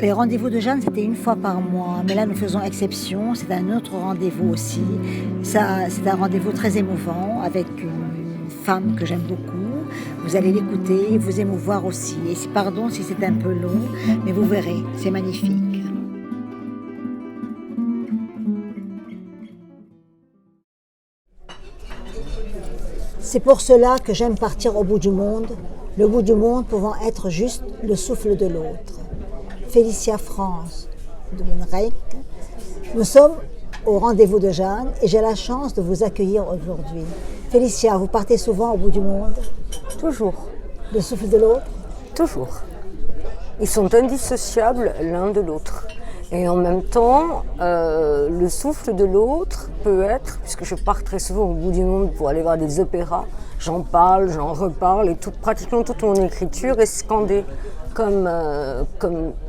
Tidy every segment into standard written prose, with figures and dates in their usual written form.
Les rendez-vous de Jeanne, c'était une fois par mois, mais là nous faisons exception, c'est un autre rendez-vous aussi. C'est un rendez-vous très émouvant avec une femme que j'aime beaucoup. Vous allez l'écouter, vous émouvoir aussi. Et pardon si c'est un peu long, mais vous verrez, c'est magnifique. C'est pour cela que j'aime partir au bout du monde, le bout du monde pouvant être juste le souffle de l'autre. Félicia France de Wenrijk. Nous sommes au rendez-vous de Jeanne et j'ai la chance de vous accueillir aujourd'hui. Félicia, vous partez souvent au bout du monde? Toujours. Le souffle de l'autre? Toujours. Ils sont indissociables l'un de l'autre. Et en même temps, le souffle de l'autre peut être, puisque je pars très souvent au bout du monde pour aller voir des opéras, j'en parle, j'en reparle, et pratiquement toute mon écriture est scandée comme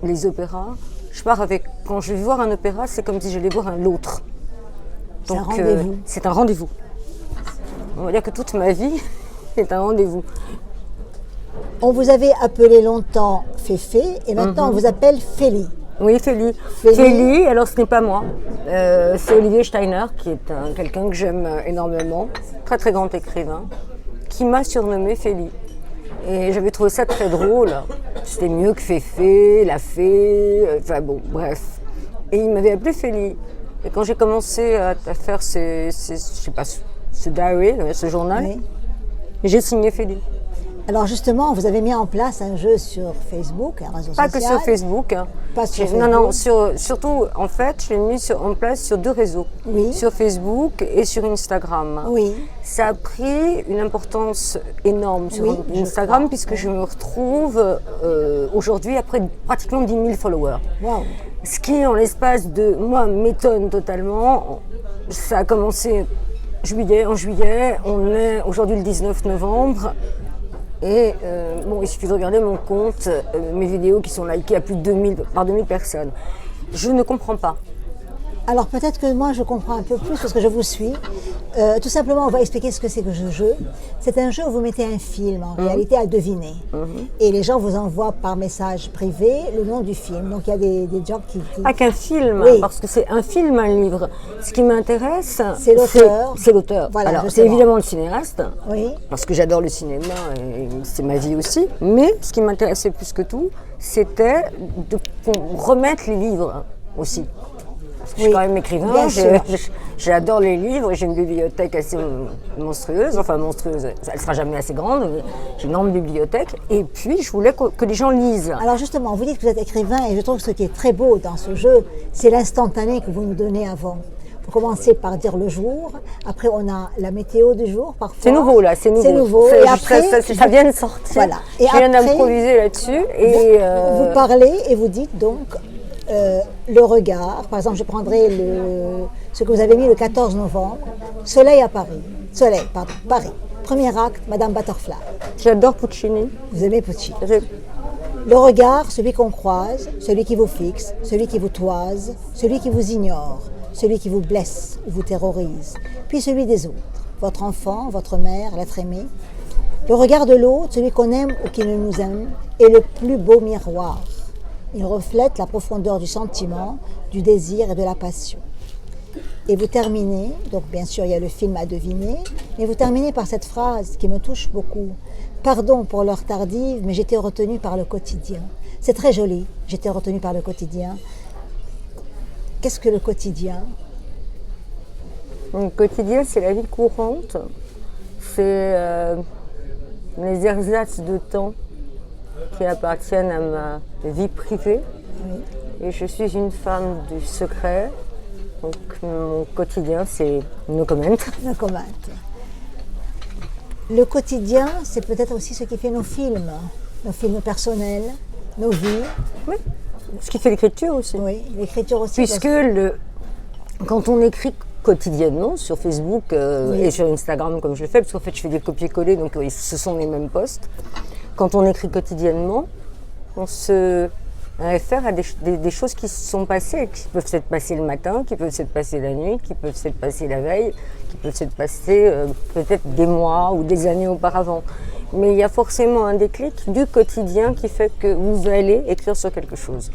les opéras. Je pars avec, quand je vais voir un opéra, c'est comme si j'allais voir l'autre. C'est un rendez-vous. C'est un rendez-vous. On va dire que toute ma vie est un rendez-vous. On vous avait appelé longtemps Féfé, et maintenant on vous appelle Félie. Oui, Félie. Félie, alors ce n'est pas moi. C'est Olivier Steiner, qui est quelqu'un que j'aime énormément, très très grand écrivain, qui m'a surnommée Félie. Et j'avais trouvé ça très drôle. C'était mieux que Féfé, la fée, enfin bon, bref. Et il m'avait appelé Félie. Et quand j'ai commencé à faire ce diary, ce journal, oui, j'ai signé Félie. Alors justement, vous avez mis en place un jeu sur Facebook, un réseau social. Pas que sur Facebook. Hein. Pas sur Facebook. Non, surtout, en fait, je l'ai mis en place sur 2 réseaux. Oui. Sur Facebook et sur Instagram. Oui. Ça a pris une importance énorme sur Instagram, puisque je me retrouve aujourd'hui après pratiquement 10 000 followers. Wow. Ce qui, en l'espace de moi, m'étonne totalement. Ça a commencé en juillet, on est aujourd'hui le 19 novembre. Et il suffit de regarder mon compte, mes vidéos qui sont likées à plus de 2000 personnes. Je ne comprends pas. Alors peut-être que moi je comprends un peu plus parce que je vous suis. Tout simplement, on va expliquer ce que c'est que ce jeu. C'est un jeu où vous mettez un film en réalité à deviner. Et les gens vous envoient par message privé le nom du film. Donc il y a des gens qui... Pas qu'un film, oui, parce que c'est un film, un livre. Ce qui m'intéresse, c'est l'auteur. C'est l'auteur. Voilà, alors c'est évidemment le cinéaste, oui, parce que j'adore le cinéma et c'est ma vie aussi. Mais ce qui m'intéressait plus que tout, c'était qu'on remette les livres aussi. Parce que je suis quand même écrivain, j'adore les livres, j'ai une bibliothèque assez monstrueuse, elle ne sera jamais assez grande, mais j'ai une grande bibliothèque, et puis je voulais que les gens lisent. Alors justement, vous dites que vous êtes écrivain, et je trouve que ce qui est très beau dans ce jeu, c'est l'instantané que vous nous donnez avant. Vous commencez par dire le jour, après on a la météo du jour, parfois. C'est nouveau là, c'est nouveau. C'est nouveau, et après... Ça vient de sortir, voilà. Et je viens d'improviser là-dessus. Et vous parlez et vous dites donc... le regard, par exemple, je prendrai ce que vous avez mis le 14 novembre, Soleil à Paris. Paris. Premier acte, Madame Butterfly. J'adore Puccini. Vous aimez Puccini. Le regard, celui qu'on croise, celui qui vous fixe, celui qui vous toise, celui qui vous ignore, celui qui vous blesse ou vous terrorise, puis celui des autres, votre enfant, votre mère, l'être aimé. Le regard de l'autre, celui qu'on aime ou qui ne nous aime, est le plus beau miroir. Il reflète la profondeur du sentiment, du désir et de la passion. Et vous terminez, donc bien sûr il y a le film à deviner, mais vous terminez par cette phrase qui me touche beaucoup. Pardon pour l'heure tardive, mais j'étais retenue par le quotidien. C'est très joli, j'étais retenue par le quotidien. Qu'est-ce que le quotidien? Le quotidien, c'est la vie courante, c'est les ersatz de temps qui appartiennent à ma vie privée. Oui. Et je suis une femme du secret, donc mon quotidien c'est no comment. No comment. Le quotidien, c'est peut-être aussi ce qui fait nos films personnels, nos vies. Oui, ce qui fait l'écriture aussi. Oui, l'écriture aussi. Puisque quand on écrit quotidiennement sur Facebook et sur Instagram comme je le fais, parce qu'en fait je fais des copier-coller, donc ce sont les mêmes posts. Quand on écrit quotidiennement, on se réfère à des choses qui se sont passées, qui peuvent s'être passées le matin, qui peuvent s'être passées la nuit, qui peuvent s'être passées la veille, qui peuvent s'être passées peut-être des mois ou des années auparavant. Mais il y a forcément un déclic du quotidien qui fait que vous allez écrire sur quelque chose.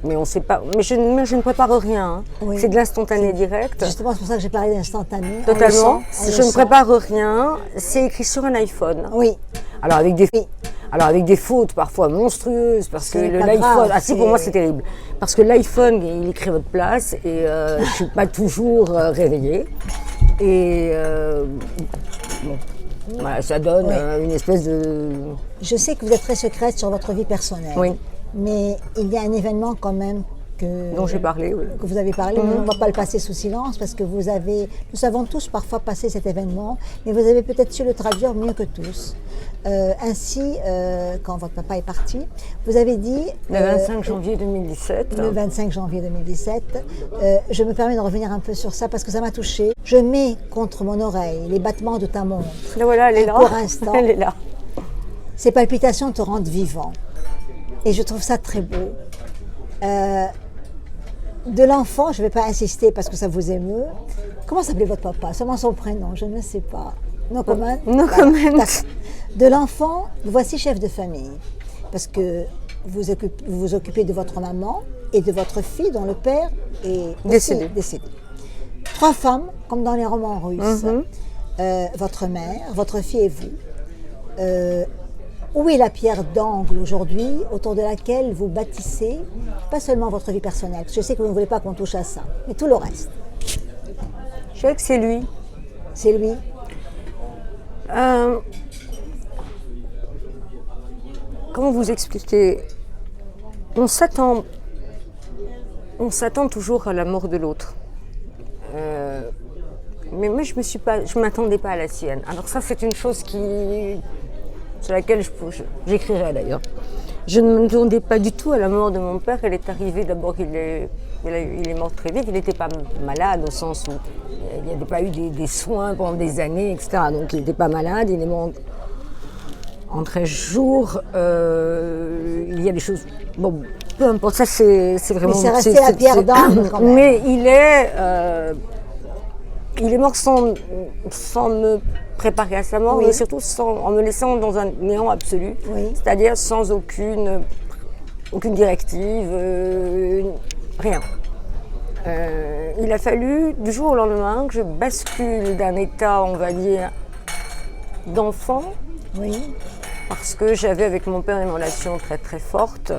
Mais on sait pas. Mais je ne prépare rien. Hein. Oui. C'est de l'instantané direct. Justement, c'est pour ça que j'ai parlé d'instantané. Totalement. On le Je ne sent. prépare rien. C'est écrit sur un iPhone. Oui, Alors avec des, oui. fautes parfois monstrueuses, parce que C'est pas l'iPhone, grave, ah si pour c'est- moi c'est terrible, parce que l'iPhone il écrit votre place et je suis pas toujours réveillée et bon, voilà, ça donne Oui. une espèce de Je sais que vous êtes très secrète sur votre vie personnelle. Oui. Mais il y a un événement quand même dont j'ai parlé. Oui. que vous avez parlé, mais on ne va pas le passer sous silence parce que nous avons tous parfois passé cet événement, mais vous avez peut-être su le traduire mieux que tous. Ainsi, quand votre papa est parti, vous avez dit... Le 25 janvier 2017. Le 25 janvier 2017. Je me permets de revenir un peu sur ça parce que ça m'a touchée. Je mets contre mon oreille les battements de ta montre. Là, voilà, elle est Un là. court instant. Elle est là. Ces palpitations te rendent vivant. Et je trouve ça très beau. De l'enfant, je ne vais pas insister parce que ça vous émeut. Comment s'appelait votre papa? Seulement son prénom, je ne sais pas. No comment? No Voilà. comment. D'accord. De l'enfant, vous voici chef de famille. Parce que vous vous occupez de votre maman et de votre fille dont le père est aussi décédé. 3 femmes, comme dans les romans russes. Votre mère, votre fille et vous. Où est la pierre d'angle aujourd'hui autour de laquelle vous bâtissez, pas seulement votre vie personnelle, parce que je sais que vous ne voulez pas qu'on touche à ça, mais tout le reste. Je sais que c'est lui. C'est lui. Comment vous expliquer? On s'attend toujours à la mort de l'autre. Mais moi, je m'attendais pas à la sienne. Alors ça, c'est une chose sur laquelle j'écrirai d'ailleurs. Je ne m'attendais pas du tout à la mort de mon père. Elle est arrivée d'abord, il est mort très vite. Il n'était pas malade au sens où il n'y avait pas eu des soins pendant des années, etc. Donc il n'était pas malade. Il est mort en 13 jours. Il y a des choses. Bon, peu importe. Ça, c'est vraiment. Mais c'est resté la pierre d'angle quand même. Mais il est mort sans me préparer à sa mort, Oui. mais surtout en me laissant dans un néant absolu, Oui. c'est-à-dire sans aucune directive, rien. Il a fallu du jour au lendemain que je bascule d'un état, on va dire, d'enfant, Oui. parce que j'avais avec mon père une relation très très forte,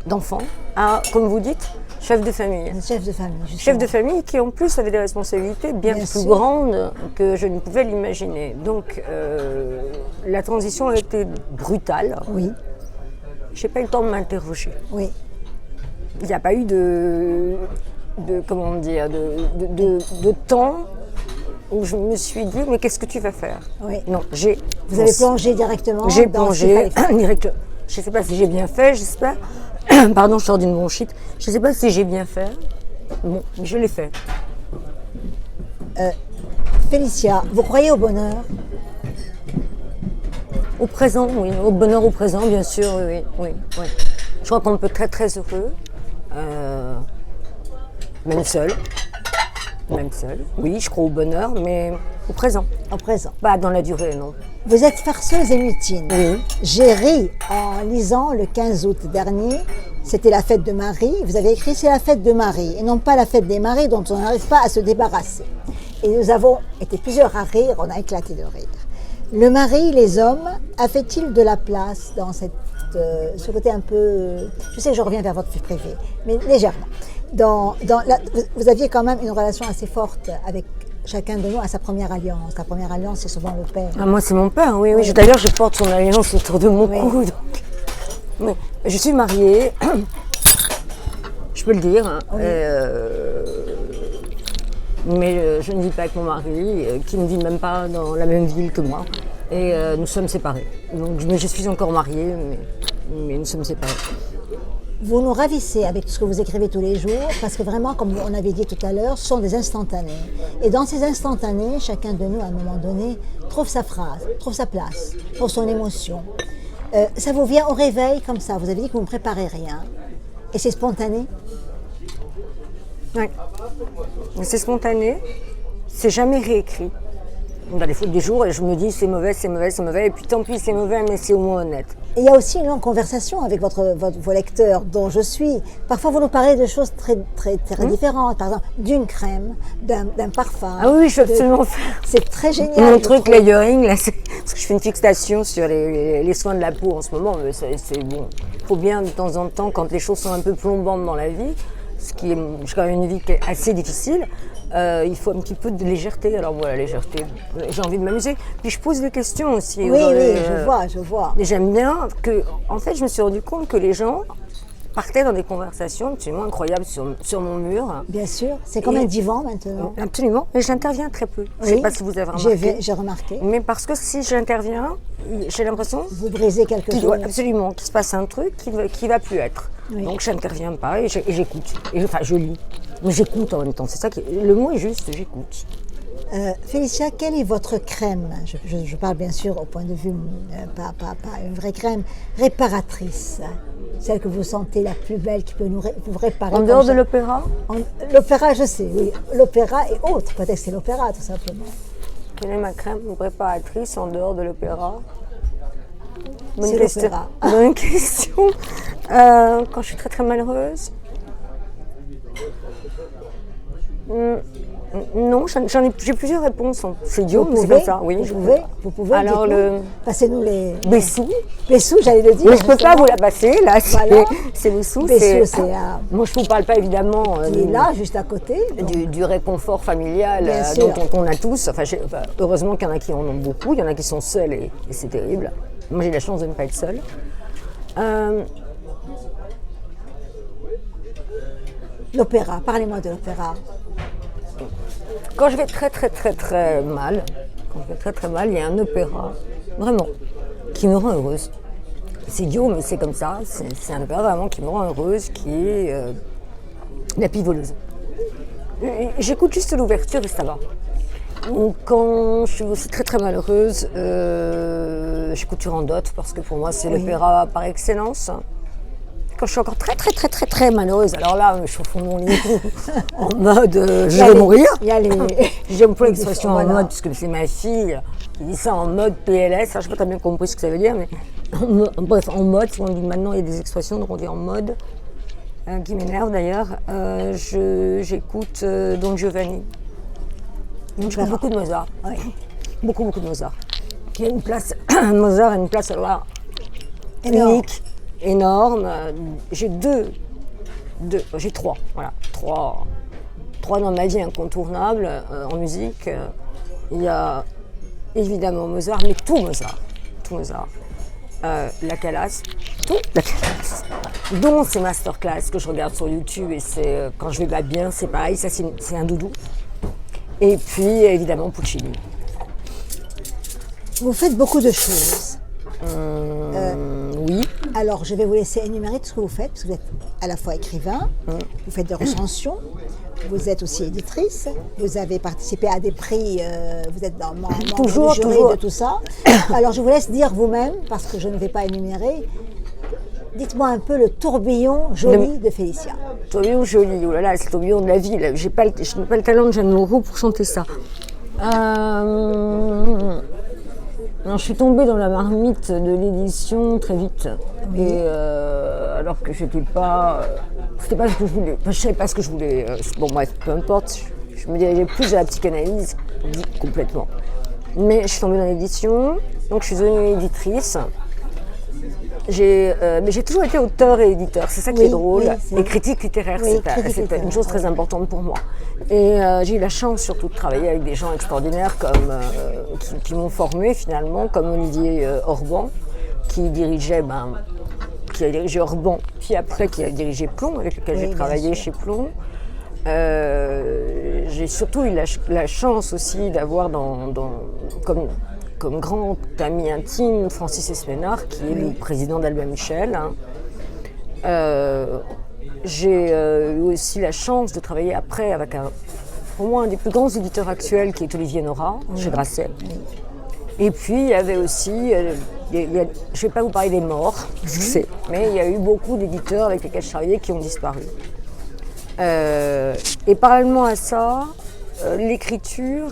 d'enfant, à, comme vous dites, chef de famille. Chef de famille, justement. Chef de famille qui en plus avait des responsabilités bien plus sûr. grandes que je ne pouvais l'imaginer. Donc la transition a été brutale. Oui. Je n'ai pas eu le temps de m'interroger. Oui. Il n'y a pas eu de temps où je me suis dit mais qu'est-ce que tu vas faire? Oui. Non, Vous avez plongé directement J'ai dans ce qu'il plongé fallait faire. directement. Je ne sais pas si j'ai bien fait, j'espère. Pardon, je sors d'une bronchite. Je ne sais pas si j'ai bien fait. Bon, mais je l'ai fait. Félicia, vous croyez au bonheur? Au présent, oui. Au bonheur au présent, bien sûr, oui. Je crois qu'on peut être très très heureux, même seul. Oui, je crois au bonheur, mais au présent. Au présent. Pas dans la durée, non. Vous êtes farceuse et mutine. Oui. J'ai ri en lisant le 15 août dernier, c'était la fête de Marie. Vous avez écrit c'est la fête de Marie et non pas la fête des maris dont on n'arrive pas à se débarrasser. Et nous avons été plusieurs à rire, on a éclaté de rire. Le mari, les hommes, a-fait-il de la place dans ce côté un peu... Je sais que je reviens vers votre vie privée, mais légèrement. Vous aviez quand même une relation assez forte avec chacun de nous à sa première alliance. La première alliance, c'est souvent le père. Ah, moi, c'est mon père, oui. D'ailleurs, je porte son alliance autour de mon cou. Donc. Mais je suis mariée, je peux le dire. Hein. Oui. Mais je ne vis pas avec mon mari, qui ne vit même pas dans la même ville que moi. Et nous sommes séparés. Donc, je suis encore mariée, mais nous sommes séparés. Vous nous ravissez avec ce que vous écrivez tous les jours, parce que vraiment, comme on avait dit tout à l'heure, ce sont des instantanés. Et dans ces instantanés, chacun de nous, à un moment donné, trouve sa phrase, trouve sa place, trouve son émotion. Ça vous vient au réveil comme ça. Vous avez dit que vous ne préparez rien. Et c'est spontané? Oui. C'est spontané, c'est jamais réécrit. On a des jours et je me dis c'est mauvais, c'est mauvais, c'est mauvais. Et puis tant pis, c'est mauvais, mais c'est au moins honnête. Et il y a aussi une longue conversation avec vos lecteurs, dont je suis. Parfois, vous nous parlez de choses très différentes. Par exemple, d'une crème, d'un parfum. Ah oui, je veux absolument faire. C'est très génial. Mon truc layering, là, c'est parce que je fais une fixation sur les soins de la peau en ce moment. Mais c'est bon. Il faut bien de temps en temps, quand les choses sont un peu plombantes dans la vie, ce qui est quand même une vie qui est assez difficile, il faut un petit peu de légèreté. Alors voilà, légèreté, j'ai envie de m'amuser. Puis je pose des questions aussi. Oui, je vois. Et j'aime bien que, en fait, je me suis rendu compte que les gens partaient dans des conversations absolument incroyables sur mon mur. Bien sûr, c'est comme un divan maintenant. Absolument, mais j'interviens très peu. Je ne sais pas si vous avez remarqué. J'ai remarqué. Mais parce que si j'interviens, j'ai l'impression vous brisez quelque chose. Absolument, qu'il se passe un truc qui va plus être. Oui. Donc je n'interviens pas et j'écoute. Enfin, je lis. Mais j'écoute en même temps. C'est ça le mot est juste, j'écoute. Félicia, quelle est votre crème? Je parle bien sûr au point de vue, pas une vraie crème, réparatrice. Celle que vous sentez la plus belle, qui peut vous réparer. En dehors de l'opéra? L'opéra, je sais, oui. L'opéra et autres, peut-être que c'est l'opéra, tout simplement. Quelle est ma crème réparatrice en dehors de l'opéra? C'est l'opéra. Bonne question. Quand je suis très malheureuse. Non, j'ai plusieurs réponses. C'est idiot, mais c'est comme ça. Oui, vous pouvez. Alors passez-nous les. Bessou. Bessou, j'allais le dire. Mais je ne peux pas vous la passer. Là, voilà. C'est Bessou. Bessou, c'est. Moi, je ne vous parle pas évidemment. Qui est là, juste à côté. Du réconfort familial dont on a tous. Enfin, heureusement qu'il y en a qui en ont beaucoup. Il y en a qui sont seuls et c'est terrible. Moi, j'ai la chance de ne pas être seule. L'opéra, parlez-moi de l'opéra. Quand je vais très mal, il y a un opéra, vraiment, qui me rend heureuse. C'est idiot, mais c'est comme ça. C'est un opéra vraiment qui me rend heureuse, qui est La Pivoleuse. J'écoute juste l'ouverture et ça va. Quand je suis aussi très malheureuse, j'écoute Turandot parce que pour moi c'est l'opéra par excellence. Quand je suis encore très malheureuse, alors là, je suis au fond de mon lit en mode je vais mourir. J'aime pas l'expression en mode, puisque c'est ma fille qui dit ça en mode PLS. Alors, je n'ai pas très bien compris ce que ça veut dire, mais bref, en mode, si on dit maintenant, il y a des expressions, donc on dit en mode, qui m'énerve d'ailleurs. J'écoute Don Giovanni. J'écoute beaucoup de Mozart. Oui. Beaucoup de Mozart. Qui a une place, Mozart a une place alors unique. Énorme. J'ai j'ai trois dans ma vie incontournables en musique. Il y a évidemment Mozart, mais tout Mozart. La Calas, dont ces masterclass que je regarde sur YouTube et c'est quand je vais pas bien, c'est pareil, ça c'est un doudou. Et puis évidemment Puccini. Vous faites beaucoup de choses. Oui. Alors, je vais vous laisser énumérer tout ce que vous faites, parce que vous êtes à la fois écrivain, vous faites des recensions, vous êtes aussi éditrice, vous avez participé à des prix, vous êtes dans membre du jury de tout ça. Alors, je vous laisse dire vous-même, parce que je ne vais pas énumérer. Dites-moi un peu le tourbillon joli de Félicia. Tourbillon joli, oh là là, c'est le tourbillon de la vie. Je n'ai pas le talent de Jeanne Moreau pour chanter ça. Non, je suis tombée dans la marmite de l'édition très vite. Et alors que c'était pas ce que je voulais. Enfin, je savais pas ce que je voulais. Bon bref, peu importe. Je me dirigeais plus à la psychanalyse complètement. Mais je suis tombée dans l'édition, donc je suis devenue éditrice. Mais j'ai toujours été auteur et éditeur, c'est ça qui est drôle. Et critique littéraire, c'est une chose très importante pour moi. Et j'ai eu la chance surtout de travailler avec des gens extraordinaires qui m'ont formée finalement, comme Olivier Orban, qui a dirigé Orban, puis après qui a dirigé Plomb, avec lequel j'ai travaillé chez Plomb. J'ai surtout eu la chance aussi d'avoir comme grand ami intime Francis Esménard, qui est le président d'Albin Michel. J'ai eu aussi la chance de travailler après avec pour moi un des plus grands éditeurs actuels, qui est Olivier Nora, chez Grasset. Et puis il y avait aussi, je ne vais pas vous parler des morts, mais il y a eu beaucoup d'éditeurs avec lesquels je travaillais qui ont disparu. Et parallèlement à ça, l'écriture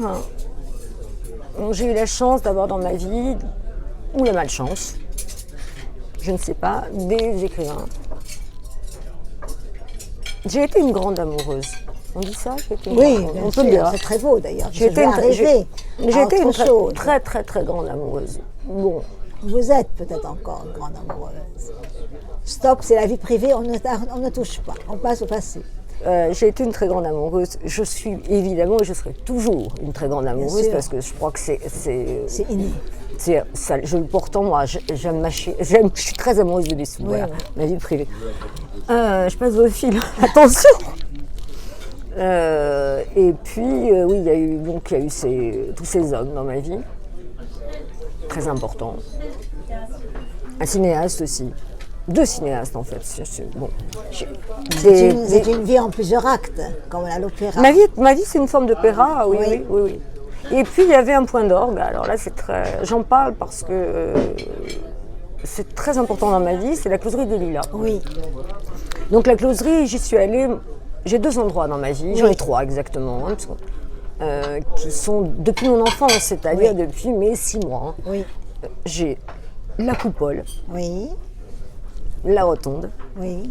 Donc, j'ai eu la chance d'avoir dans ma vie, ou la malchance, je ne sais pas, des écrivains. J'ai été une grande amoureuse. On dit ça? Oui, on peut le dire. C'est très beau d'ailleurs. J'ai été une chose. très grande amoureuse. Bon. Vous êtes peut-être encore une grande amoureuse. Stop, c'est la vie privée, on ne touche pas, on passe au passé. J'ai été une très grande amoureuse. Je suis évidemment et je serai toujours une très grande amoureuse parce que je crois que c'est inné. Je le porte en moi. Je suis très amoureuse de l'histoire. Voilà, ma vie privée. Je passe au fil. Attention. Et puis oui, il y a eu tous ces hommes dans ma vie, très importants. Un cinéaste aussi. 2 cinéastes en fait. Bon. C'est une vie en plusieurs actes, comme à l'opéra. Ma vie c'est une forme d'opéra, oui. Et puis il y avait un point d'orgue. Alors là j'en parle parce que c'est très important dans ma vie. C'est la closerie des Lilas. Oui. Donc la closerie, j'y suis allée. J'ai 2 endroits dans ma vie. J'en ai 3 exactement. Qui sont depuis mon enfance, c'est-à-dire depuis mes 6 mois. Oui. J'ai la coupole. Oui. La rotonde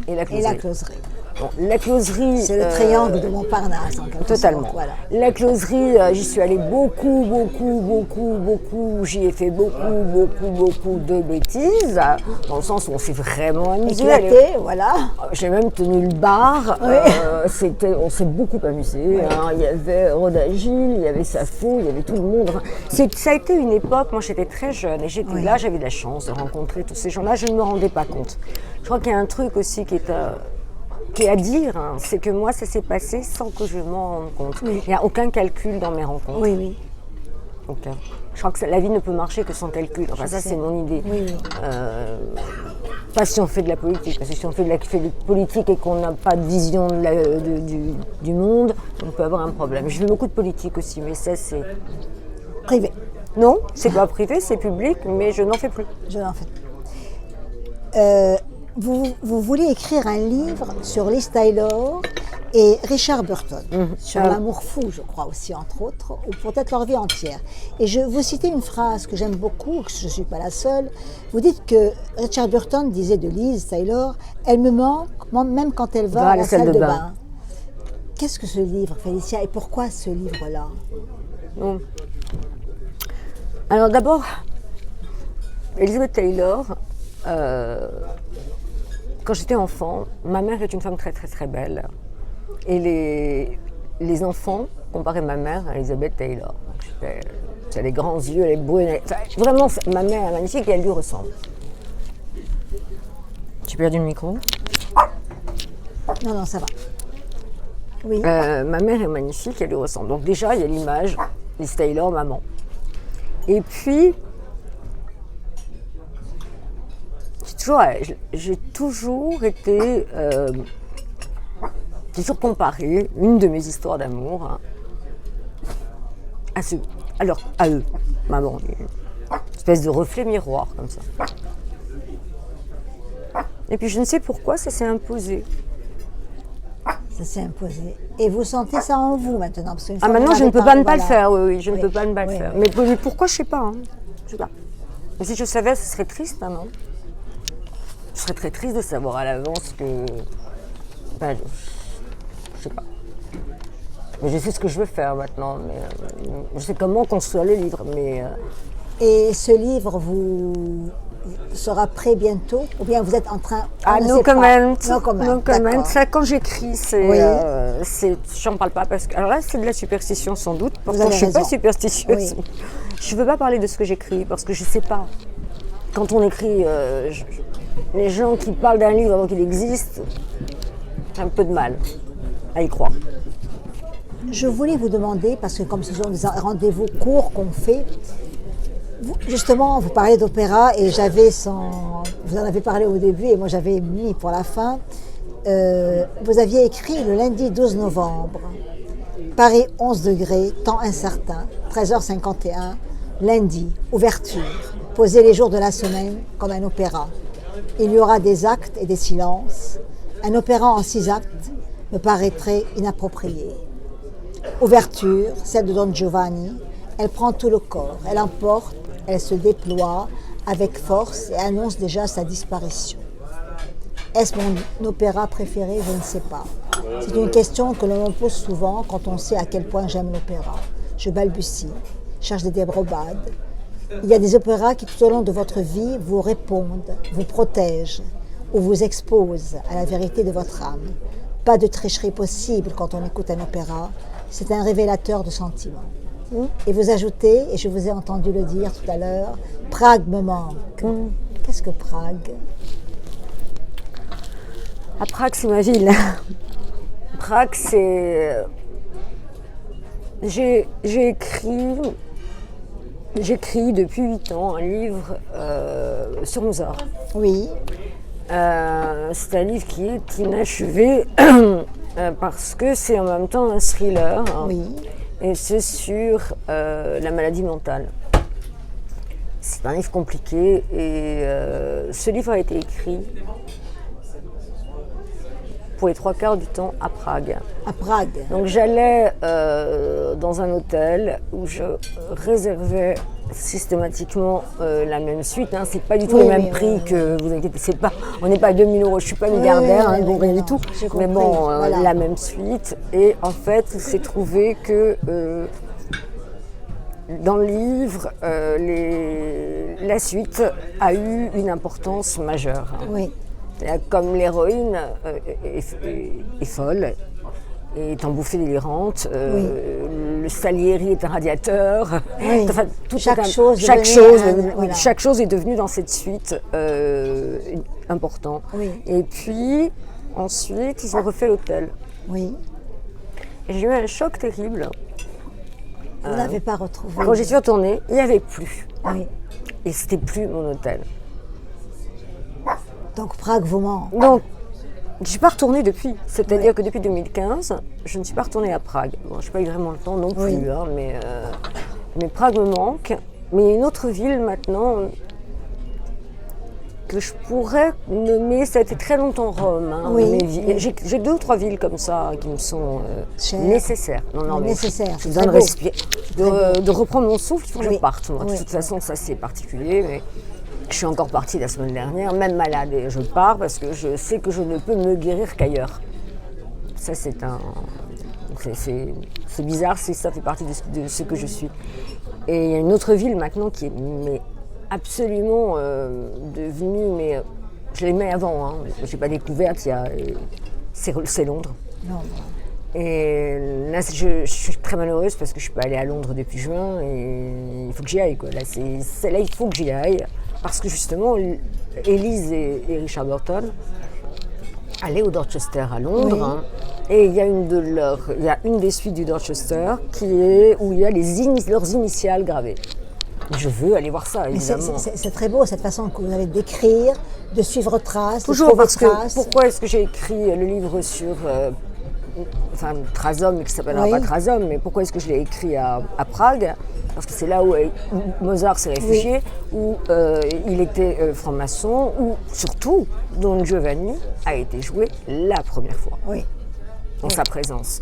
et la closerie. Bon, la closerie... C'est le triangle de Montparnasse, en quelque totalement. sorte. Voilà. La closerie, j'y suis allée beaucoup. J'y ai fait beaucoup de bêtises, dans le sens où on s'est vraiment amusé. Éclaté, voilà. J'ai même tenu le bar. Oui. On s'est beaucoup amusé. Oui. Hein. Il y avait Rhoda Gilles, il y avait Safo, il y avait tout le monde. Enfin, ça a été une époque, moi j'étais très jeune et j'étais là, j'avais de la chance de rencontrer tous ces gens-là. Je ne me rendais pas compte. Je crois qu'il y a un truc aussi qui est à dire, hein, c'est que moi ça s'est passé sans que je m'en rende compte. Oui. Il n'y a aucun calcul dans mes rencontres. Oui. Donc, je crois que la vie ne peut marcher que sans calcul. Enfin, ça c'est mon idée. Oui. Pas si on fait de la politique, parce que si on fait de la politique et qu'on n'a pas de vision du monde, on peut avoir un problème. Je fais beaucoup de politique aussi, mais ça c'est... Privé. Non, c'est pas privé, c'est public, mais je n'en fais plus. Je n'en fais plus. Vous voulez écrire un livre sur Liz Taylor et Richard Burton, sur l'amour fou, je crois aussi, entre autres, ou peut-être leur vie entière. Et vous citez une phrase que j'aime beaucoup, que je ne suis pas la seule. Vous dites que Richard Burton disait de Liz Taylor, elle me manque, même quand elle va à la salle de bain. Qu'est-ce que ce livre, Félicia, et pourquoi ce livre-là? Alors d'abord, Elizabeth Taylor, quand j'étais enfant, ma mère est une femme très belle. Et les enfants comparaient ma mère à Elizabeth Taylor. Elle a les grands yeux, elle est brune. Vraiment, ma mère est magnifique et elle lui ressemble. J'ai perdu le micro? Non, ça va. Oui. Ma mère est magnifique, elle lui ressemble. Donc déjà, il y a l'image, Liz Taylor, maman. Et puis, j'ai toujours été... j'ai toujours comparé une de mes histoires d'amour à eux, maman. Une espèce de reflet miroir, comme ça. Et puis, je ne sais pourquoi, ça s'est imposé. Ça s'est imposé. Et vous sentez ça en vous maintenant parce que maintenant, je ne peux pas ne pas le faire. Oui, je ne peux pas ne pas le faire. Mais pourquoi, je ne sais pas. Hein. Je sais pas. Mais si je savais, ce serait triste, non? Je serais très triste de savoir à l'avance que... Ben, je sais pas. Mais je sais ce que je veux faire maintenant. Mais, je sais comment construire le livre. Mais, Et ce livre sera prêt bientôt? Ou bien vous êtes en train... No comment. No comment. Ça, quand j'écris, j'en parle pas parce que... Alors là, c'est de la superstition sans doute. Pourtant, je ne suis pas superstitieuse. Oui. Je ne veux pas parler de ce que j'écris parce que je ne sais pas. Quand on écrit... les gens qui parlent d'un livre avant qu'il existe, j'ai un peu de mal à y croire. Je voulais vous demander, parce que comme ce sont des rendez-vous courts qu'on fait, justement, vous parlez d'opéra et vous en avez parlé au début et moi j'avais mis pour la fin, vous aviez écrit le lundi 12 novembre, Paris 11 degrés, temps incertain, 13h51, lundi, ouverture, posez les jours de la semaine comme un opéra. Il y aura des actes et des silences. Un opéra en 6 actes me paraîtrait inapproprié. Ouverture, celle de Don Giovanni, Elle prend tout le corps, elle emporte, elle se déploie avec force et annonce déjà sa disparition. Est-ce mon opéra préféré? Je ne sais pas. C'est une question que l'on me pose souvent quand on sait à quel point j'aime l'opéra. Je balbutie, cherche des débrouillades. Il y a des opéras qui tout au long de votre vie vous répondent, vous protègent ou vous exposent à la vérité de votre âme. Pas de tricherie possible quand on écoute un opéra, c'est un révélateur de sentiments. Et vous ajoutez, et je vous ai entendu le dire tout à l'heure, Prague me manque. Qu'est-ce que Prague? À Prague, c'est ma ville. Prague, c'est... J'écris depuis 8 ans un livre sur Mozart. Oui. C'est un livre qui est inachevé parce que c'est en même temps un thriller. Oui. Et c'est sur la maladie mentale. C'est un livre compliqué et ce livre a été écrit pour les 3/4 du temps à Prague. À Prague. Donc j'allais dans un hôtel où je réservais systématiquement la même suite. Hein. C'est pas du tout le même prix que, vous inquiétez, c'est pas, on n'est pas à 2000 €, je suis pas milliardaire, bon, rien du tout. Mais bon, voilà. La même suite. Et en fait, il s'est trouvé que dans le livre, la suite a eu une importance majeure. Hein. Oui. Comme l'héroïne est folle, est en bouffée délirante, le Salieri est un radiateur. Oui. Enfin, chaque chose est devenue dans cette suite important. Oui. Et puis ensuite, ils ont refait l'hôtel. Oui. Et j'ai eu un choc terrible. Vous n'avez pas retrouvé. Quand j'y suis retournée, il n'y avait plus. Oui. Et c'était plus mon hôtel. Donc Prague vous manque. Donc, je ne suis pas retournée depuis. C'est-à-dire que depuis 2015, je ne suis pas retournée à Prague. Bon, je n'ai pas eu vraiment le temps non plus, hein, mais Prague me manque. Mais il y a une autre ville maintenant que je pourrais nommer, ça a été très longtemps Rome. Hein, j'ai 2 ou 3 villes comme ça qui me sont nécessaires. Non, nécessaires. Je besoin de respirer, de reprendre mon souffle, il faut que je parte. Moi. De toute façon, ça c'est particulier. Mais je suis encore partie la semaine dernière, même malade, et je pars parce que je sais que je ne peux me guérir qu'ailleurs. Ça, c'est bizarre, ça fait partie de ce que je suis. Et il y a une autre ville maintenant qui est absolument devenue, mais je l'aimais avant, hein. Je n'ai pas découverte, c'est Londres. Non. Et là, je suis très malheureuse parce que je ne suis pas allée à Londres depuis juin et il faut que j'y aille. Quoi. Là, il faut que j'y aille. Parce que justement, Élise et Richard Burton allaient au Dorchester à Londres. Hein, et il y a une des suites du Dorchester où il y a leurs initiales gravées. Je veux aller voir ça, évidemment. C'est très beau cette façon que vous avez d'écrire, de suivre traces, toujours de trouver traces. Pourquoi est-ce que j'ai écrit le livre sur Trasome, qui s'appellera pas Trasome, mais pourquoi est-ce que je l'ai écrit à Prague? Parce que c'est là où Mozart s'est réfugié, où il était franc-maçon, où surtout Don Giovanni a été joué la première fois, dans sa présence.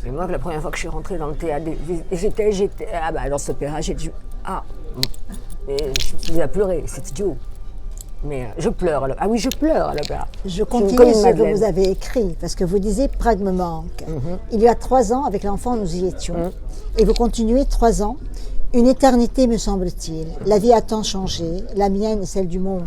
Et moi, la première fois que je suis rentrée dans le théâtre, dans cet opéra, j'ai dit et je me suis mise à pleurer, c'est idiot. Mais je pleure. Je pleure à l'opéra. Je continue ce que vous avez écrit, parce que vous disiez Prague me manque. Il y a 3 ans, avec l'enfant, nous y étions. Et vous continuez 3 ans. Une éternité, me semble-t-il. La vie a tant changé, la mienne et celle du monde.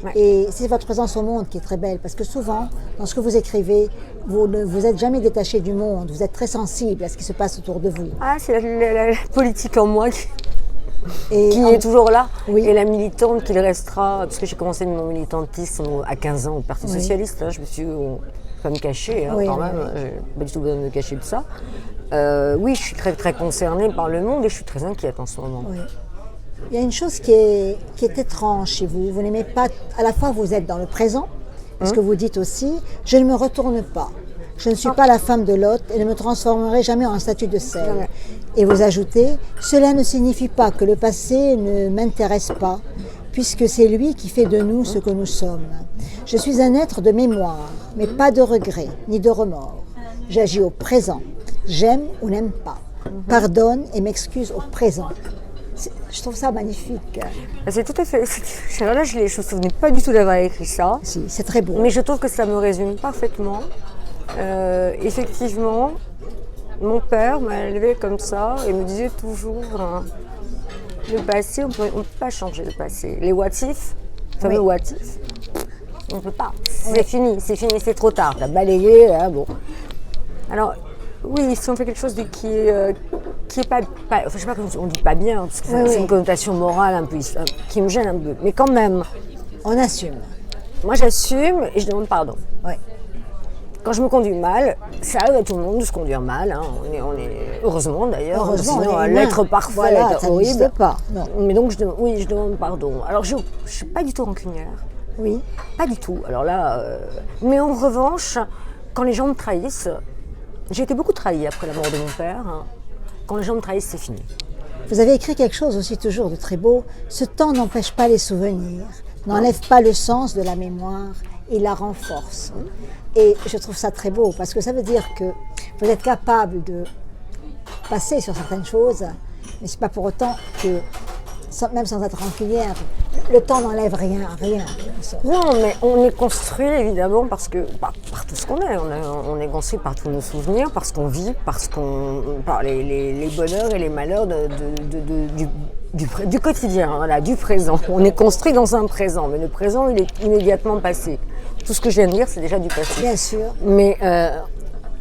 Ouais. Et c'est votre présence au monde qui est très belle, parce que souvent, dans ce que vous écrivez, vous ne vous êtes jamais détaché du monde, vous êtes très sensible à ce qui se passe autour de vous. C'est la politique en moi qui est toujours là, et la militante qu'il restera, parce que j'ai commencé mon militantisme à 15 ans au Parti Socialiste, je me suis pas me cacher, quand même, j'ai pas du tout besoin de me cacher de ça. Je suis très très concernée par le monde et je suis très inquiète en ce moment. Oui. Il y a une chose qui est étrange chez vous, vous n'aimez pas, à la fois vous êtes dans le présent, parce que vous dites aussi, je ne me retourne pas. Je ne suis pas la femme de Lot et ne me transformerai jamais en statue de sel. Et vous ajoutez, cela ne signifie pas que le passé ne m'intéresse pas, puisque c'est lui qui fait de nous ce que nous sommes. Je suis un être de mémoire, mais pas de regrets, ni de remords. J'agis au présent. J'aime ou n'aime pas. pardonne et m'excuse au présent. Je trouve ça magnifique. C'est tout à fait. Là, je ne me souvenais pas du tout d'avoir écrit ça. Si, c'est très beau. Mais je trouve que ça me résume parfaitement. Effectivement, mon père m'a élevé comme ça et me disait toujours le passé, on ne peut pas changer le passé. Les what if, le fameux what if, on ne peut pas. C'est fini, c'est trop tard. Tu as balayé, hein, bon. Alors, oui, si on fait quelque chose qui est pas enfin, je sais pas, on dit pas bien, parce que c'est une connotation morale un peu, qui me gêne un peu. Mais quand même. On assume. Moi, j'assume et je demande pardon. Oui. Quand je me conduis mal, ça arrive à tout le monde de se conduire mal. Hein. On est heureusement d'ailleurs. Sinon, l'être parfait voilà, est horrible. Pas. Non. Mais donc, je demande pardon. Alors, je ne suis pas du tout rancunière. Oui. Pas du tout. Alors là, mais en revanche, quand les gens me trahissent, j'ai été beaucoup trahie après la mort de mon père. Hein. Quand les gens me trahissent, c'est fini. Vous avez écrit quelque chose aussi toujours de très beau. Ce temps n'empêche pas les souvenirs, n'enlève pas le sens de la mémoire, il la renforce. Et je trouve ça très beau parce que ça veut dire que vous êtes capable de passer sur certaines choses, mais c'est pas pour autant que, même sans être rancunière, le temps n'enlève rien. Non, mais on est construit évidemment parce que par tout ce qu'on est. On est construit par tous nos souvenirs, parce qu'on vit, par les bonheurs et les malheurs du quotidien, voilà, du présent. On est construit dans un présent, mais le présent il est immédiatement passé. Tout ce que je viens de dire, c'est déjà du passé. Bien sûr. Mais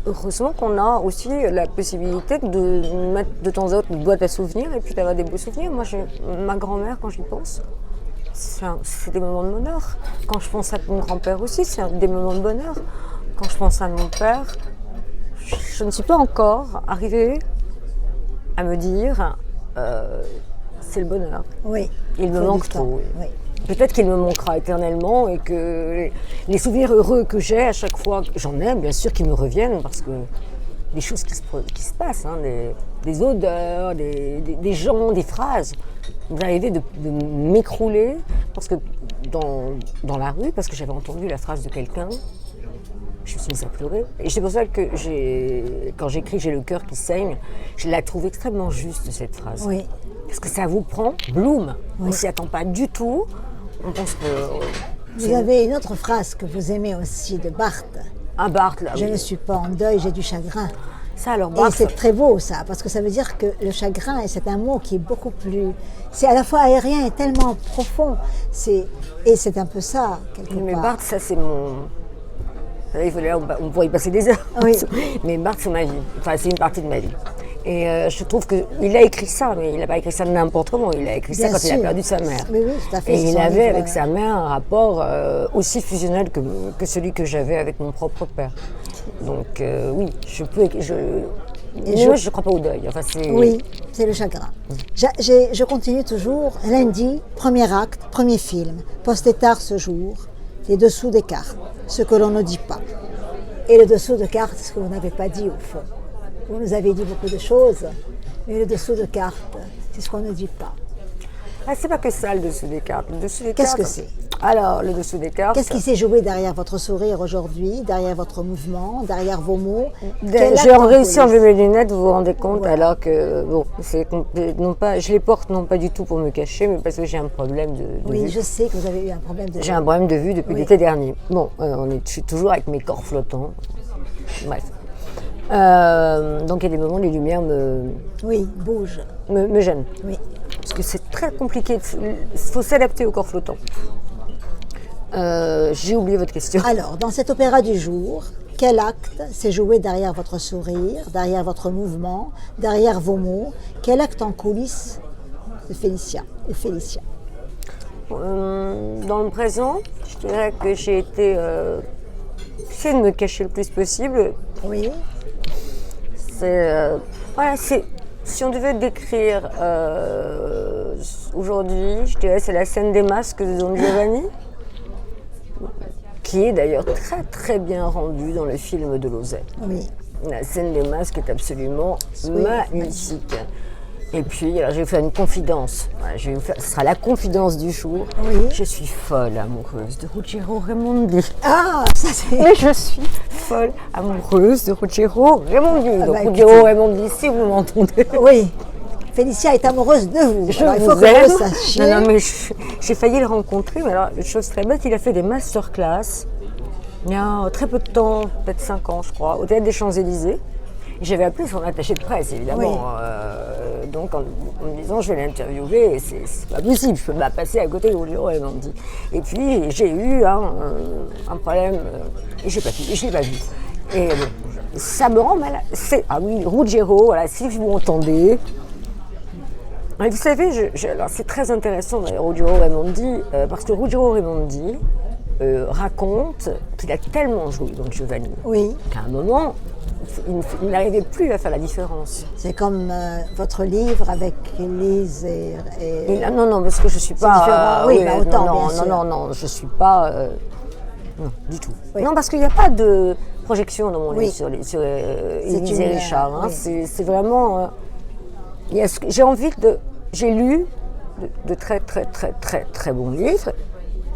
heureusement qu'on a aussi la possibilité de mettre de temps à autre une boîte à souvenirs et puis d'avoir des beaux souvenirs. Moi, ma grand-mère, quand j'y pense, c'est des moments de bonheur. Quand je pense à mon grand-père aussi, c'est des moments de bonheur. Quand je pense à mon père, je ne suis pas encore arrivée à me dire c'est le bonheur. Oui. Il me manque trop. Oui. Peut-être qu'il me manquera éternellement et que les souvenirs heureux que j'ai à chaque fois, j'en ai bien sûr qui me reviennent parce que des choses qui se passent, hein, des odeurs, des gens, des phrases. Vous arrivez de m'écrouler parce que dans la rue, parce que j'avais entendu la phrase de quelqu'un, je me suis mise à pleurer. Et c'est pour ça que quand j'écris « J'ai le cœur qui saigne », je la trouve extrêmement juste cette phrase. Oui. Parce que ça vous prend, bloom. Oui. On ne s'y attend pas du tout. On pense que... Vous avez une autre phrase que vous aimez aussi de Barthes. Un Barthes, là. Je ne suis pas en deuil, j'ai du chagrin. Ça, alors, Barthes... Et c'est très beau, ça, parce que ça veut dire que le chagrin, c'est un mot qui est beaucoup plus... C'est à la fois aérien et tellement profond. Et c'est un peu ça, quelque part. Mais Barthes, ça, c'est mon... On pourrait y passer des heures. Oui. Mais Barthes, c'est ma vie. Enfin, c'est une partie de ma vie. Et je trouve qu'il a écrit ça, mais il n'a pas écrit ça n'importe comment. Il a écrit ça quand il a perdu sa mère. Oui, tout à fait. Et il avait avec sa mère un rapport aussi fusionnel que celui que j'avais avec mon propre père. Donc oui, je ne crois pas au deuil. Enfin, oui, c'est le chagrin. Je continue toujours. Lundi, premier acte, premier film. Posté tard ce jour, les dessous des cartes, ce que l'on ne dit pas. Et le dessous de cartes, ce que vous n'avez pas dit au fond. Vous nous avez dit beaucoup de choses, mais le dessous de cartes, c'est ce qu'on ne dit pas. Ah, c'est pas que ça, le dessous des cartes. Qu'est-ce que c'est? Alors, le dessous des cartes... Qu'est-ce qui s'est joué derrière votre sourire aujourd'hui, derrière votre mouvement, derrière vos mots? J'ai réussi à enlever mes lunettes, vous vous rendez compte, alors que, bon, je les porte non pas du tout pour me cacher, mais parce que j'ai un problème de oui, vue. Je sais que vous avez eu un problème de vue. J'ai un problème de vue depuis l'été dernier. Bon, je suis toujours avec mes corps flottants. Bref. Donc il y a des moments où les lumières bougent. Me gênent. Oui. Parce que c'est très compliqué. Il faut s'adapter au corps flottant. J'ai oublié votre question. Alors, dans cet opéra du jour, quel acte s'est joué derrière votre sourire, derrière votre mouvement, derrière vos mots? Quel acte en coulisses de Félicia? Dans le présent, je dirais que j'ai été... j'essaie de me cacher le plus possible. Oui. Si on devait décrire aujourd'hui, je dirais c'est la scène des masques de Don Giovanni, qui est d'ailleurs très très bien rendue dans le film de Lozay. Oui. La scène des masques est absolument magnifique. Et puis, alors, je vais vous faire une confidence. Voilà, ce sera la confidence du jour. Oui. Je suis folle amoureuse de Ruggiero Raimondi. Ah, ça c'est... Et je suis folle amoureuse de Ruggiero Raimondi. Ah Donc bah, Ruggiero Raimondi, si vous m'entendez. Oui, Félicia est amoureuse de vous. Je Alors, il faut vous que aime. vous le sachiez. Non, mais j'ai failli le rencontrer. Mais alors, une chose très bête, il a fait des masterclass il y a très peu de temps, peut-être 5 ans, je crois, au Théâtre des Champs-Élysées. J'avais appelé son attaché de presse, évidemment. Oui. Donc, en me disant, je vais l'interviewer, c'est pas possible, je peux pas passer à côté de Ruggiero Raimondi. Et puis, j'ai eu un problème, et je l'ai pas vu. Et bon, ça me rend malade. Ah oui, Ruggiero, voilà, si vous entendez. Et vous savez, alors c'est très intéressant d'ailleurs, Ruggiero Raimondi, parce que Ruggiero Raimondi raconte qu'il a tellement joué dans Giovanni qu'à un moment, il n'arrivait plus à faire la différence. C'est comme votre livre avec Élise et Non, parce que je suis pas. différent. Oui, bah, autant, bien sûr. Non, je suis pas. Non, du tout. Oui. Non, parce qu'il n'y a pas de projection dans mon livre Oui. sur Élise une, et Richard. Hein. oui. C'est vraiment. J'ai lu de très, très, très, très, très bons livres.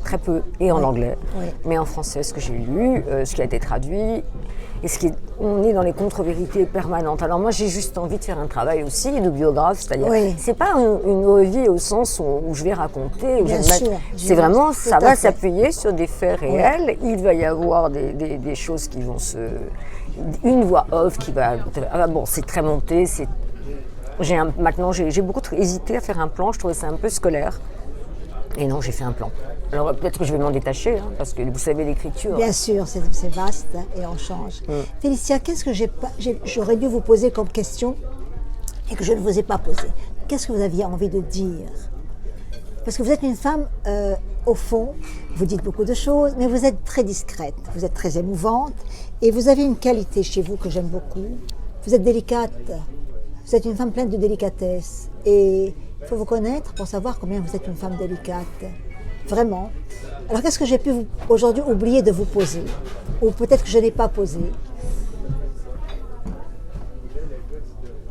Très peu, et en anglais, mais en français, ce que j'ai lu, ce qui a été traduit, et on est dans les contre-vérités permanentes. Alors moi, j'ai juste envie de faire un travail aussi de biographe, c'est-à-dire, c'est pas une revue au sens où je vais raconter, où c'est vraiment, ça va s'appuyer sur des faits réels, il va y avoir des choses qui vont une voix off qui va, bon, c'est très monté, maintenant, j'ai beaucoup hésité à faire un plan, je trouvais ça un peu scolaire, et non, j'ai fait un plan. Alors peut-être que je vais m'en détacher, hein, parce que vous savez l'écriture. Bien sûr, c'est vaste et on change. Félicia, qu'est-ce que j'aurais dû vous poser comme question et que je ne vous ai pas posé? Qu'est-ce que vous aviez envie de dire? Parce que vous êtes une femme, au fond, vous dites beaucoup de choses, mais vous êtes très discrète, vous êtes très émouvante et vous avez une qualité chez vous que j'aime beaucoup. Vous êtes délicate, vous êtes une femme pleine de délicatesse et il faut vous connaître pour savoir combien vous êtes une femme délicate. Vraiment. Alors qu'est-ce que j'ai pu aujourd'hui oublier de vous poser? Ou peut-être que je n'ai pas posé?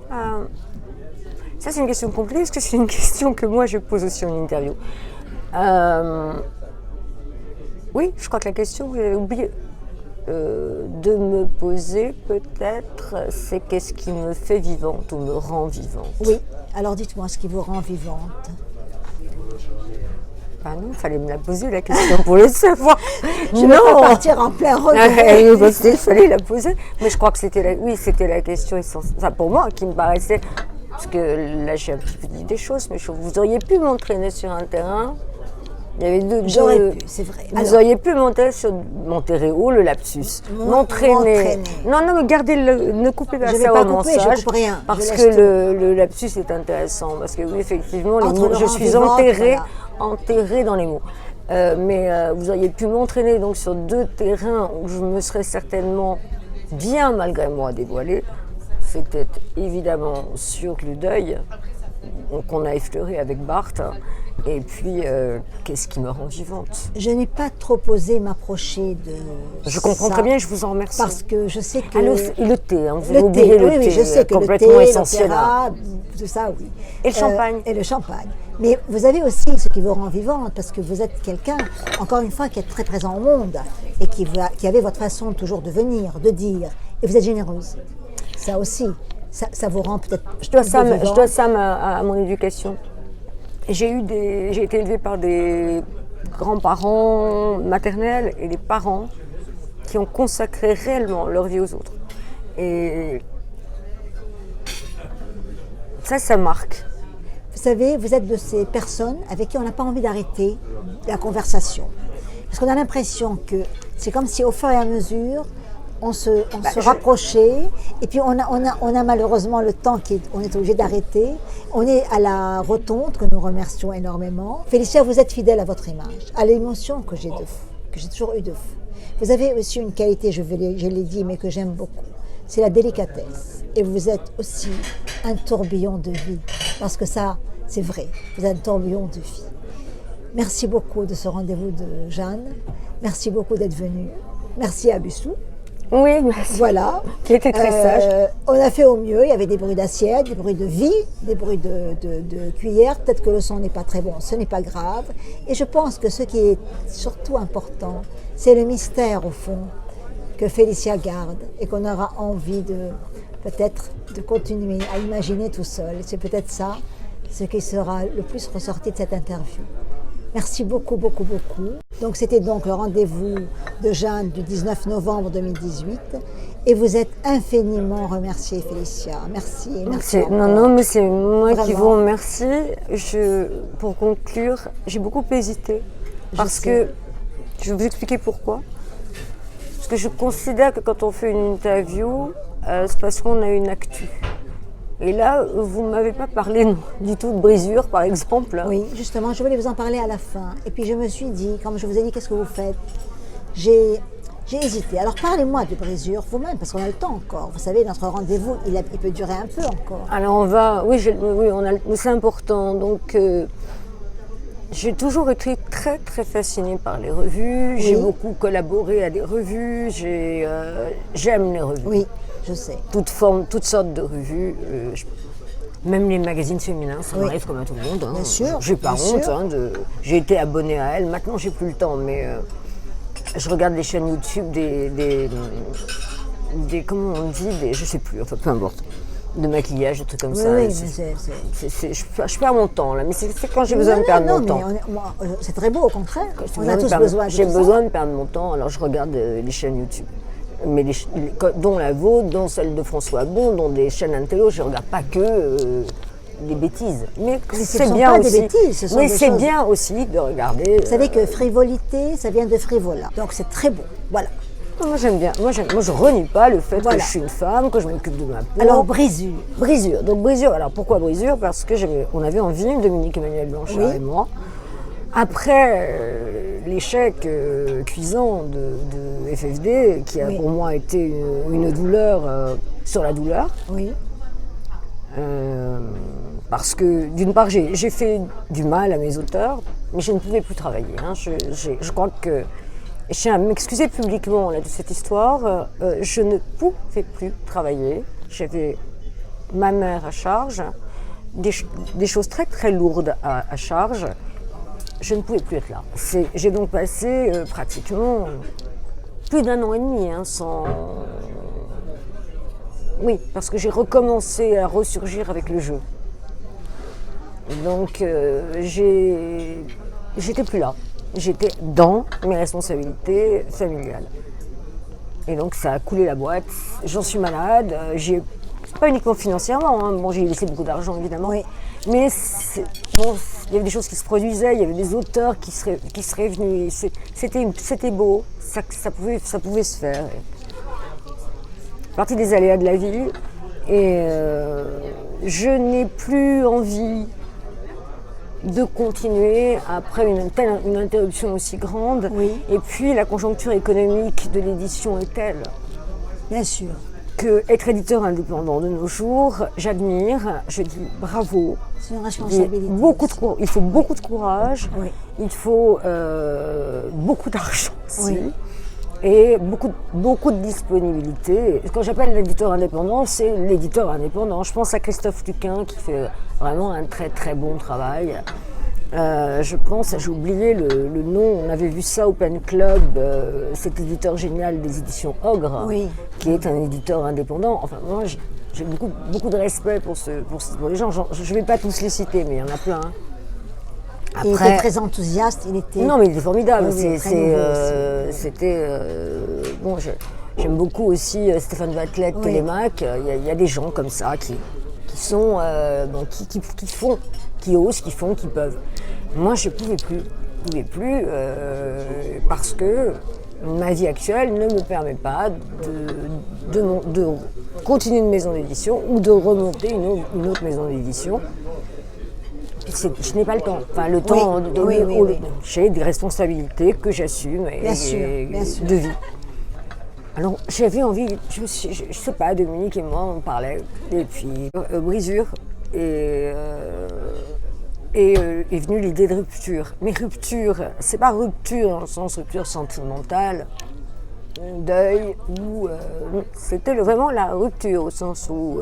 Ça c'est une question compliquée, parce que c'est une question que moi je pose aussi en interview. Oui, je crois que la question que j'ai oublié de me poser peut-être, c'est qu'est-ce qui me fait vivante ou me rend vivante? Oui, alors dites-moi ce qui vous rend vivante. Ah non, il fallait me la poser la question pour le savoir. Je ne vais pas partir en plein regret. Il fallait la poser. Mais je crois que c'était la question essentielle. Enfin, pour moi, qui me paraissait. Parce que là, j'ai un petit peu dit des choses, mais vous auriez pu m'entraîner sur un terrain. Il y avait J'aurais pu, c'est vrai. Vous auriez pu monter haut, le lapsus. M'entraîner. Non, mais gardez ne coupez pas ça au montage. Je coupe rien. Parce que le lapsus est intéressant. Parce que oui, effectivement, les mots, je suis enterrée dans les mots. Mais vous auriez pu m'entraîner donc sur 2 terrains où je me serais certainement bien malgré moi dévoilée. C'était évidemment sur le deuil qu'on a effleuré avec Barthes. Et puis, qu'est-ce qui me rend vivante? Je n'ai pas trop osé m'approcher de Je comprends très bien, je vous en remercie. Parce que je sais que... le thé, hein, vous avez oublié le thé, oui, je sais que complètement le thé, essentiel. tout ça, oui. Et le champagne. Et le champagne. Mais vous avez aussi ce qui vous rend vivante, parce que vous êtes quelqu'un, encore une fois, qui est très présent au monde, et qui avait votre façon toujours de venir, de dire, et vous êtes généreuse. Ça aussi, ça vous rend peut-être... Je dois ça à mon éducation. J'ai été élevée par des grands-parents maternels et des parents qui ont consacré réellement leur vie aux autres. Et ça marque. Vous savez, vous êtes de ces personnes avec qui on n'a pas envie d'arrêter la conversation. Parce qu'on a l'impression que c'est comme si au fur et à mesure, on se rapprochait, et puis on a malheureusement le temps on est obligé d'arrêter. On est à la rotonde, que nous remercions énormément. Félicia, vous êtes fidèle à votre image, à l'émotion que j'ai toujours eu de vous. Vous avez aussi une qualité, je l'ai dit, mais que j'aime beaucoup, c'est la délicatesse. Et vous êtes aussi un tourbillon de vie, parce que ça, c'est vrai, vous êtes un tourbillon de vie. Merci beaucoup de ce rendez-vous de Jeanne. Merci beaucoup d'être venue. Merci à Bussou. Oui, merci. Voilà. Qui était très sage. On a fait au mieux. Il y avait des bruits d'assiette, des bruits de vie, des bruits de cuillère. Peut-être que le son n'est pas très bon. Ce n'est pas grave. Et je pense que ce qui est surtout important, c'est le mystère, au fond, que Félicia garde et qu'on aura envie de peut-être de continuer à imaginer tout seul. C'est peut-être ça ce qui sera le plus ressorti de cette interview. Merci beaucoup, beaucoup, beaucoup. Donc c'était donc le rendez-vous de Jeanne du 19 novembre 2018 et vous êtes infiniment remerciée, Félicia. Merci. Merci. Non, mais c'est moi qui Vraiment. vous remercie. Pour conclure, j'ai beaucoup hésité parce que je vais vous expliquer pourquoi. Parce que je considère que quand on fait une interview, c'est parce qu'on a une actu. Et là, vous ne m'avez pas parlé du tout de brisure, par exemple. Oui, justement, je voulais vous en parler à la fin. Et puis je me suis dit, comme je vous ai dit, qu'est-ce que vous faites? J'ai hésité. Alors parlez-moi de brisure vous-même, parce qu'on a le temps encore. Vous savez, notre rendez-vous, il peut durer un peu encore. Alors on va, oui, c'est important. Donc j'ai toujours été très très fascinée par les revues. J'ai beaucoup collaboré à des revues. J'aime les revues. Oui, je sais. Toutes formes, toutes sortes de revues. Même les magazines féminins, ça m'arrive comme à tout le monde. Bien sûr. J'ai pas honte. J'ai été abonnée à elles. Maintenant, j'ai plus le temps, mais je regarde des chaînes YouTube, des comment on dit, je sais plus. Enfin, peu importe. De maquillage, des trucs comme ça. Oui, je perds mon temps là, mais c'est quand j'ai besoin de perdre mon temps. C'est très beau, au contraire. On a tous besoin de J'ai tout ça. besoin de perdre mon temps, alors je regarde les chaînes YouTube. Mais dont la vôtre, dont celle de François Bon, dont des chaînes intello, je ne regarde pas que des bêtises. Mais c'est bien aussi. Des bêtises, ce sont mais c'est bien aussi de regarder. Vous savez que frivolité, ça vient de frivola. Donc c'est très beau. Voilà. Moi j'aime bien. Moi je renie pas le fait que je suis une femme, que je m'occupe de ma peau. Alors brisure. Brisure. Donc brisure. Alors pourquoi brisure? Parce que on avait envie, Dominique Emmanuel Blanchard et moi. Après l'échec cuisant de FFD, qui a pour moi été une douleur sur la douleur. Oui. Parce que d'une part, j'ai fait du mal à mes auteurs, mais je ne pouvais plus travailler. Je crois que, je tiens à m'excuser publiquement là, de cette histoire, je ne pouvais plus travailler. J'avais ma mère à charge, des choses très très lourdes à charge. Je ne pouvais plus être là. J'ai donc passé pratiquement plus d'1 an et demi sans... Oui, parce que j'ai recommencé à ressurgir avec le jeu. Donc j'étais plus là. J'étais dans mes responsabilités familiales. Et donc ça a coulé la boîte. J'en suis malade. Pas uniquement financièrement. Bon, j'ai laissé beaucoup d'argent évidemment. Oui. Mais il y avait des choses qui se produisaient, il y avait des auteurs qui seraient venus. C'était beau, ça pouvait se faire. Partie des aléas de la vie. Et je n'ai plus envie de continuer après une interruption aussi grande. Oui. Et puis la conjoncture économique de l'édition est telle. Bien sûr. Être éditeur indépendant de nos jours, j'admire, je dis bravo. C'est une responsabilité. Il faut beaucoup de courage, oui. Il faut beaucoup d'argent aussi, oui. Et beaucoup de disponibilité. Quand j'appelle l'éditeur indépendant, c'est l'éditeur indépendant. Je pense à Christophe Tuquin qui fait vraiment un très très bon travail. J'ai oublié le nom, on avait vu ça au Pen Club, cet éditeur génial des éditions Ogre, qui est un éditeur indépendant. Enfin, moi, j'ai beaucoup de respect pour les gens. Je ne vais pas tous les citer, mais il y en a plein. Après, il était très enthousiaste, Non, mais il était formidable. J'aime beaucoup aussi Stéphane Vatlet, Télémac. Il y a des gens comme ça qui sont, qui osent, qui font, qui peuvent. Moi, je ne pouvais plus, parce que ma vie actuelle ne me permet pas de continuer une maison d'édition ou de remonter une autre maison d'édition. Je n'ai pas le temps. Enfin, le temps j'ai des responsabilités que j'assume de vie. Alors, j'avais envie, je sais pas, Dominique et moi, on parlait, et puis brisure, et est venue l'idée de rupture. Mais rupture, c'est pas rupture dans le sens rupture sentimentale, deuil, ou c'était vraiment la rupture au sens où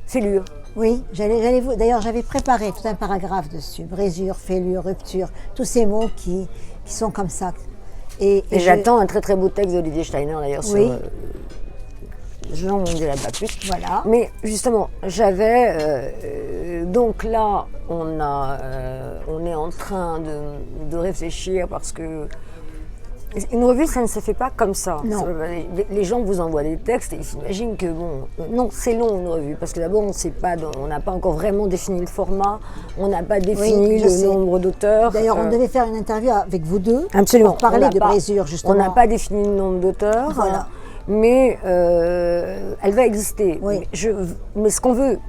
fêlure. Oui, d'ailleurs j'avais préparé tout un paragraphe dessus, brisure, fêlure, rupture, tous ces mots qui sont comme ça. Et j'attends un très très beau texte d'Olivier Steiner d'ailleurs sur... je n'en dirai pas plus. Voilà. Mais justement, j'avais... donc là, on est en train de réfléchir parce que une revue, ça ne se fait pas comme ça. Non. Les gens vous envoient des textes et ils s'imaginent que non, c'est long une revue parce que d'abord on n'a pas encore vraiment défini le format, on n'a pas défini le nombre d'auteurs. D'ailleurs, on devait faire une interview avec vous deux. Absolument. Pour parler de Brézure justement. On n'a pas défini le nombre d'auteurs. Voilà. Mais elle va exister. Oui. Mais ce qu'on veut,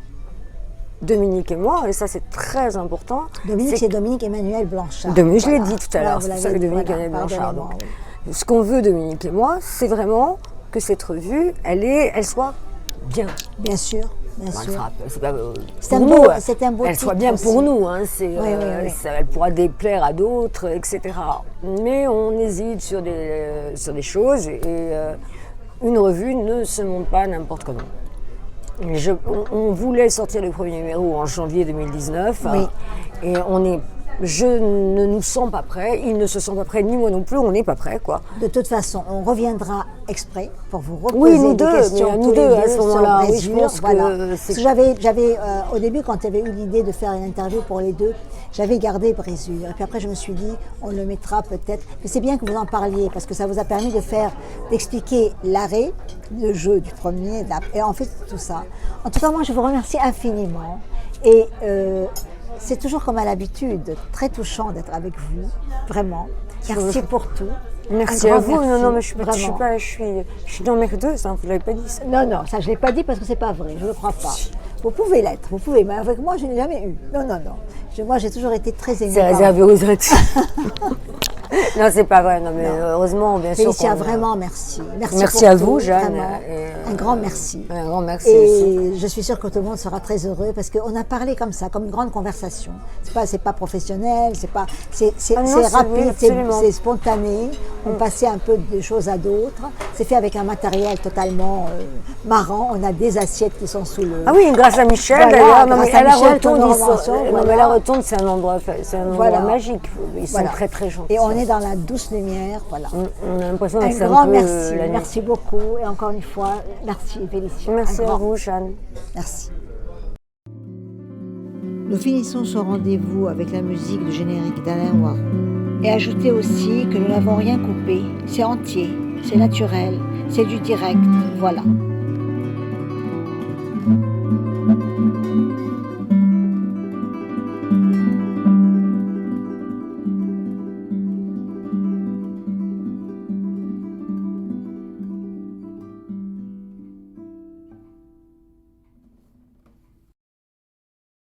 Dominique et moi, et ça c'est très important. Dominique, c'est Dominique Emmanuel Blanchard. Dominique, je l'ai dit tout à l'heure, c'est pour ça que Dominique Emmanuel Blanchard. Donc, ce qu'on veut, Dominique et moi, c'est vraiment que cette revue, elle soit bien. Bien sûr. Bien sûr. C'est un beau elle soit bien aussi. Pour nous, hein, oui. elle pourra déplaire à d'autres, etc. Mais on hésite sur des choses et une revue ne se monte pas n'importe comment. On voulait sortir le premier numéro en janvier 2019 oui. Et je ne nous sens pas prêts, ils ne se sentent pas prêts, ni moi non plus, on n'est pas prêts, quoi. De toute façon, on reviendra exprès pour vous reposer des questions nous deux à ce moment-là. Oui, je pense que parce que j'avais au début, quand il y avait eu l'idée de faire une interview pour les deux, j'avais gardé Brézure. Et puis après, je me suis dit, on le mettra peut-être. Mais c'est bien que vous en parliez, parce que ça vous a permis d'expliquer l'arrêt, le jeu du premier, et en fait tout ça. En tout cas, moi, je vous remercie infiniment. Et c'est toujours comme à l'habitude, très touchant d'être avec vous, vraiment. Merci pour tout. Merci à vous. Non, mais je suis dans merdeuse, hein, vous ne l'avez pas dit ça. Non, ça je ne l'ai pas dit parce que ce n'est pas vrai, je ne le crois pas. Vous pouvez l'être, vous pouvez, mais avec moi, je n'ai jamais eu. Non. Moi, j'ai toujours été très émue. C'est réservé aux autres. Non, c'est pas vrai. Non, mais heureusement, bien sûr. Félicia, vraiment, merci. Merci à vous, Jeanne. Un grand merci. Un grand merci et aussi. Je suis sûre que tout le monde sera très heureux parce qu'on a parlé comme ça, comme une grande conversation. C'est pas professionnel, c'est rapide, c'est spontané. On passait un peu de choses à d'autres. C'est fait avec un matériel totalement marrant. On a des assiettes qui sont sous le... Ah oui, grâce à Michel d'ailleurs. Non, mais à la Rotonde, c'est un endroit magique. Ils sont très très gentils. Et on est dans la douce lumière, voilà. On a l'impression que c'est un grand peu merci, la nuit. Merci beaucoup. Et encore une fois, merci Félicia. Merci à vous, Jeanne. Merci. Nous finissons ce rendez-vous avec la musique du générique d'Alain Waron. Et ajoutez aussi que nous n'avons rien coupé. C'est entier, c'est naturel, c'est du direct, voilà.